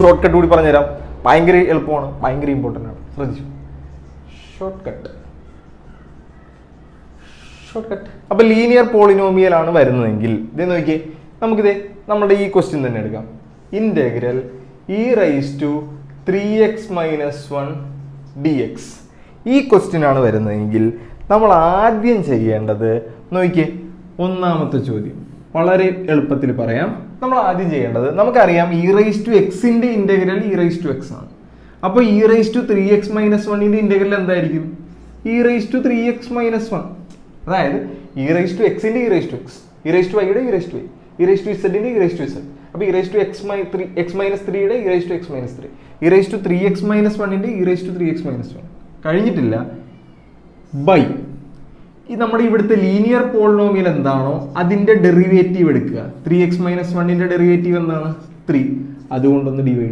Short cut കൂടി പറഞ്ഞുതരാം. ഭയങ്കര എളുപ്പമാണ്, ഭയങ്കര ഇമ്പോർട്ടൻ്റ് ആണ്, ശ്രദ്ധിച്ചു. Short cut. അപ്പൊ ലീനിയർ പോളിനോമിയൽ ആണ് വരുന്നതെങ്കിൽ ഇത് നോക്കിയേ, നമുക്കിത് നമ്മുടെ ഈ ക്വസ്റ്റ്യൻ തന്നെ എടുക്കാം. ഇന്റഗ്രൽ e⁻³ dx ഈ ക്വസ്റ്റ്യൻ ആണ് വരുന്നതെങ്കിൽ നമ്മൾ ആദ്യം ചെയ്യേണ്ടത് നോക്കിയേ, ഒന്നാമത്തെ ചോദ്യം വളരെ എളുപ്പത്തിൽ പറയാം. നമ്മൾ ആദ്യം ചെയ്യേണ്ടത്, നമുക്കറിയാം e⁻x ഇന്റഗ്രൽ e⁻x ആണ്. അപ്പോൾ e⁻3x−1 ഇന്റഗ്രൽ എന്തായിരിക്കും? e⁻3x−1. അതായത് e⁻x e⁻x, e⁻y e⁻z e⁻z. അപ്പൊ e⁻x−3 e⁻x−3, e⁻3x−1 e⁻3x−1 കഴിഞ്ഞിട്ടില്ല. ബൈ ഈ നമ്മുടെ ഇവിടുത്തെ ലീനിയർ പോളിനോമിയൽ എന്താണോ അതിന്റെ ഡെറിവേറ്റീവ് എടുക്കുക. 3x−1 ഡെറിവേറ്റീവ് എന്താണ്? 3. അതുകൊണ്ടൊന്ന് ഡിവൈഡ്